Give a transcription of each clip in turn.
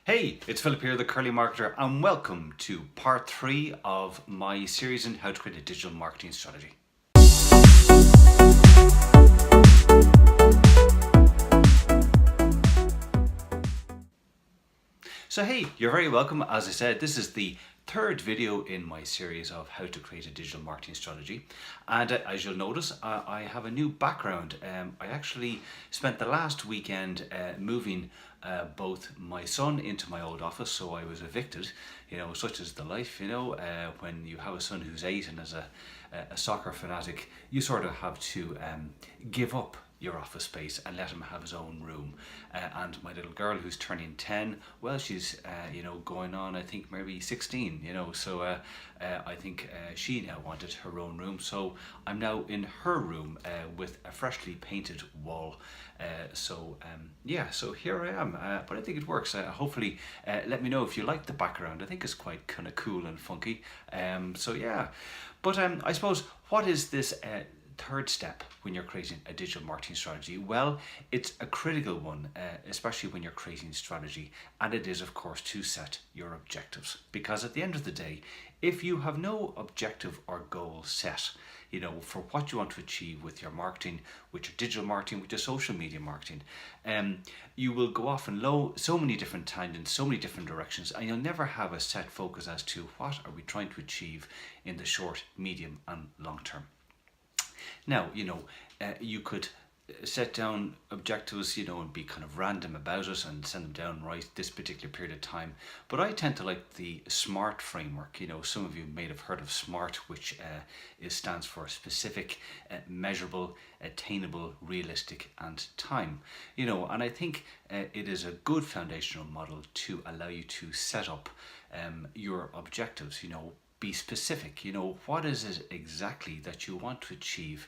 Hey, it's Philip here, the Curly Marketer, and welcome to part 3 of my series on how to create a digital marketing strategy. So hey, you're very welcome. As I said, this is the third video in my series of how to create a digital marketing strategy, and as you'll notice, I have a new background. I actually spent the last weekend moving both my son into my old office, so I was evicted. Such is the life. When you have a son who's 8 and is a soccer fanatic, you sort of have to give up your office space and let him have his own room. And my little girl, who's turning 10, well, she's going on, I think maybe 16. So I think she now wanted her own room, so I'm now in her room with a freshly painted wall. So here I am, but I think it works. Hopefully, let me know if you like the background. I think it's quite kind of cool and funky. But I suppose, what is this third step when you're creating a digital marketing strategy? Well, it's a critical one, especially when you're creating strategy, and it is, of course, to set your objectives. Because at the end of the day, if you have no objective or goal set, for what you want to achieve with your marketing, with your digital marketing, with your social media marketing, you will go off in so many different tangents, so many different directions, and you'll never have a set focus as to what are we trying to achieve in the short, medium, and long term. Now, you could set down objectives, and be kind of random about it and send them down right this particular period of time. But I tend to like the SMART framework. Some of you may have heard of SMART, which stands for specific, measurable, attainable, realistic, and time. And I think it is a good foundational model to allow you to set up your objectives. Be specific. What is it exactly that you want to achieve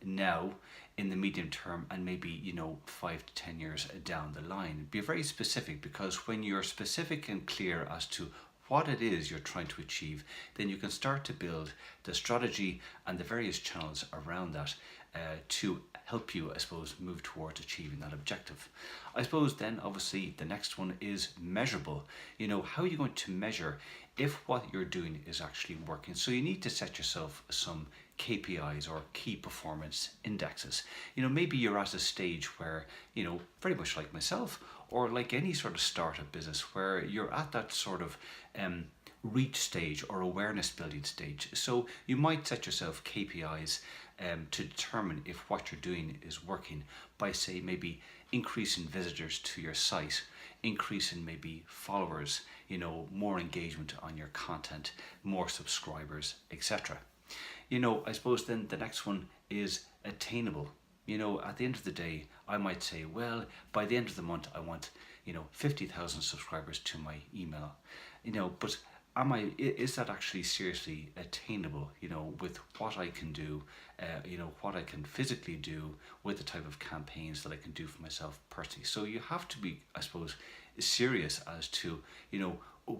now, in the medium term, and maybe 5 to 10 years down the line. Be very specific, because when you're specific and clear as to what it is you're trying to achieve, then you can start to build the strategy and the various channels around that to help you, I suppose, move towards achieving that objective. I suppose then, obviously, the next one is measurable. How are you going to measure if what you're doing is actually working? So you need to set yourself some KPIs, or key performance indexes. Maybe you're at a stage where, very much like myself, or like any sort of startup business, where you're at that sort of reach stage or awareness building stage. So you might set yourself KPIs to determine if what you're doing is working by, say, maybe increasing visitors to your site, increasing maybe followers, more engagement on your content, more subscribers, etc. I suppose then the next one is attainable. At the end of the day, I might say, well, by the end of the month, I want, 50,000 subscribers to my email. But is that actually seriously attainable, with what I can do, what I can physically do with the type of campaigns that I can do for myself personally? So you have to be, I suppose, serious as to,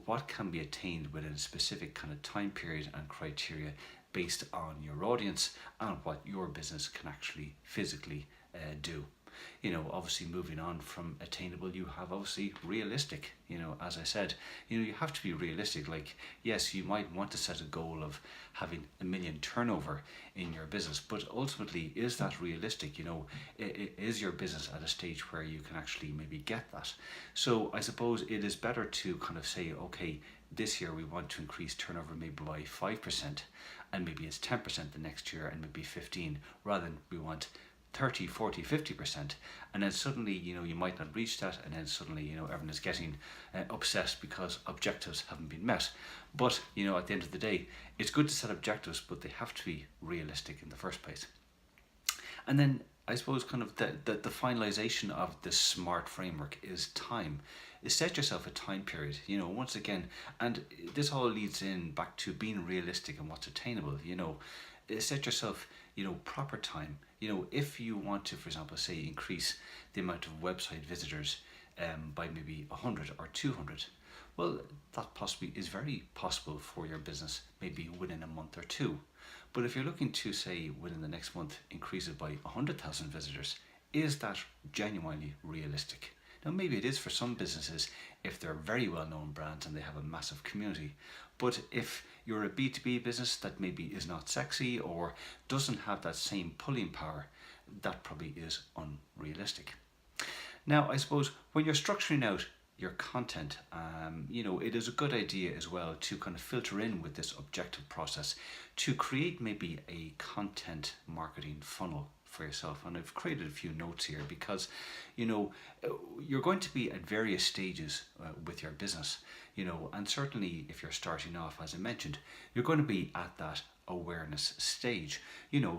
what can be attained within a specific kind of time period and criteria, based on your audience and what your business can actually physically do. Obviously, moving on from attainable, you have obviously realistic. As I said, you have to be realistic. Like, yes, you might want to set a goal of having 1 million turnover in your business, but ultimately, is that realistic? Is your business at a stage where you can actually maybe get that? So I suppose it is better to kind of say, okay, this year we want to increase turnover maybe by 5%, and maybe it's 10% the next year, and maybe 15%, rather than we want 30, 40, 50%, and then suddenly, you might not reach that, and then suddenly, everyone is getting upset because objectives haven't been met. But, at the end of the day, it's good to set objectives, but they have to be realistic in the first place. And then, I suppose, kind of the finalization of this SMART framework is time. Set yourself a time period, once again, and this all leads in back to being realistic and what's attainable. Set yourself, proper time. If you want to, for example, say, increase the amount of website visitors by maybe 100 or 200, well, that possibly is very possible for your business, maybe within a month or two. But if you're looking to, say, within the next month, increase it by 100,000 visitors, is that genuinely realistic? Now maybe it is for some businesses if they're very well known brands and they have a massive community. But if you're a B2B business that maybe is not sexy or doesn't have that same pulling power, that probably is unrealistic. Now, I suppose when you're structuring out your content, it is a good idea as well to kind of filter in with this objective process to create maybe a content marketing funnel for yourself. And I've created a few notes here because, you're going to be at various stages with your business, and certainly if you're starting off, as I mentioned, you're going to be at that awareness stage,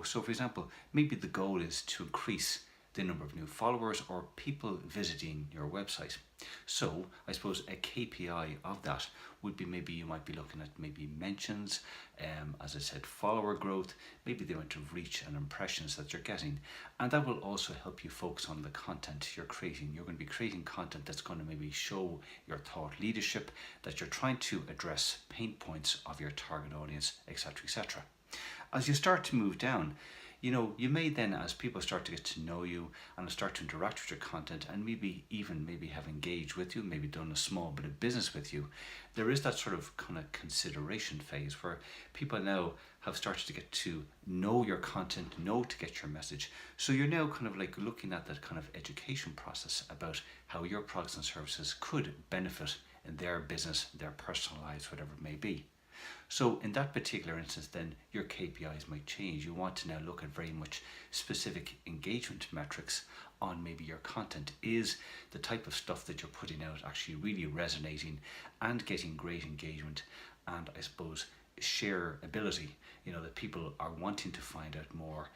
so for example, maybe the goal is to increase the number of new followers or people visiting your website. So I suppose a KPI of that would be maybe you might be looking at maybe mentions, as I said, follower growth, maybe the amount of reach and impressions that you're getting. And that will also help you focus on the content you're creating. You're going to be creating content that's going to maybe show your thought leadership, that you're trying to address pain points of your target audience, etc., etc. As you start to move down, you may then, as people start to get to know you and start to interact with your content and maybe have engaged with you, maybe done a small bit of business with you, there is that sort of kind of consideration phase where people now have started to get to know your content, know to get your message. So you're now kind of like looking at that kind of education process about how your products and services could benefit in their business, their personal lives, whatever it may be. So in that particular instance, then your KPIs might change. You want to now look at very much specific engagement metrics on maybe your content. Is the type of stuff that you're putting out actually really resonating and getting great engagement and I suppose shareability, that people are wanting to find out more,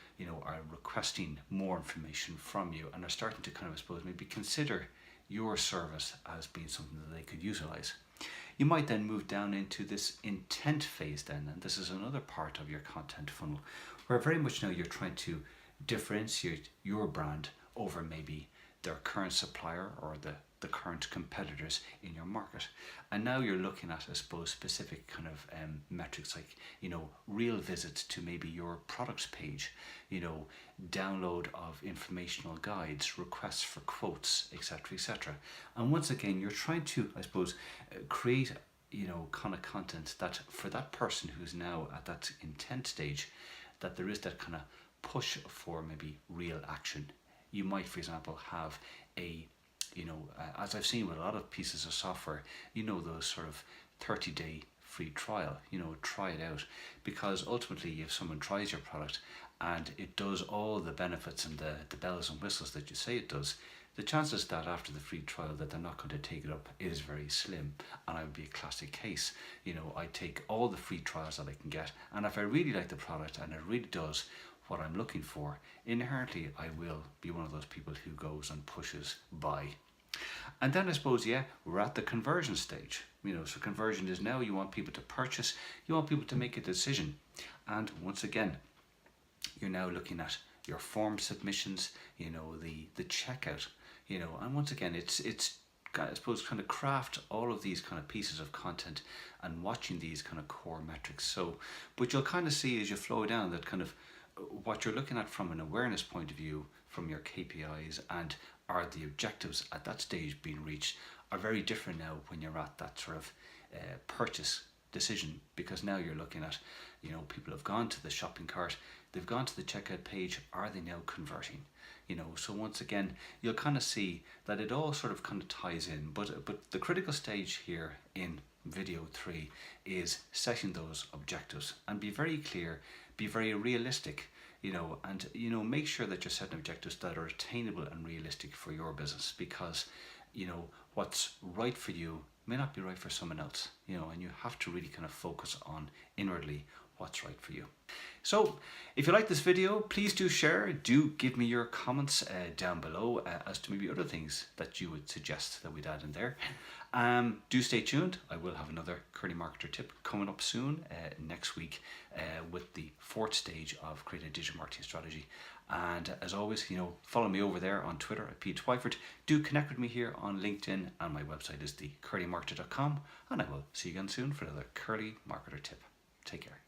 are requesting more information from you and are starting to kind of, I suppose, maybe consider your service as being something that they could utilize. You might then move down into this intent phase then, and this is another part of your content funnel where very much now you're trying to differentiate your brand over maybe their current supplier or the current competitors in your market. And now you're looking at, I suppose, specific kind of metrics like, real visits to maybe your products page, download of informational guides, requests for quotes, etc., etc. And once again, you're trying to, I suppose, create, kind of content that for that person who's now at that intent stage, that there is that kind of push for maybe real action. You might, for example, have a as I've seen with a lot of pieces of software, those sort of 30-day free trial, try it out, because ultimately if someone tries your product and it does all the benefits and the bells and whistles that you say it does, the chances that after the free trial that they're not going to take it up is very slim. And I would be a classic case. I take all the free trials that I can get, and if I really like the product and it really does what I'm looking for, inherently I will be one of those people who goes and pushes buy. And then I suppose, we're at the conversion stage. So conversion is now you want people to purchase, you want people to make a decision. And once again, you're now looking at your form submissions, the checkout, and once again, it's I suppose kind of craft all of these kind of pieces of content and watching these kind of core metrics. So, but you'll kind of see as you flow down that kind of what you're looking at from an awareness point of view, from your KPIs and are the objectives at that stage being reached, are very different now when you're at that sort of purchase decision, because now you're looking at, people have gone to the shopping cart, they've gone to the checkout page, are they now converting? So once again, you'll kind of see that it all sort of kind of ties in, but the critical stage here in video 3 is setting those objectives and be very clear, be very realistic, and make sure that you're setting objectives that are attainable and realistic for your business, because what's right for you may not be right for someone else, and you have to really kind of focus on inwardly what's right for you. So if you like this video, please do share, do give me your comments down below as to maybe other things that you would suggest that we'd add in there. Do stay tuned. I will have another Curly Marketer tip coming up soon next week with the 4th stage of creating a digital marketing strategy. And as always, follow me over there on Twitter at Pete Twyford. Do connect with me here on LinkedIn, and my website is thecurlymarketer.com, and I will see you again soon for another Curly Marketer tip. Take care.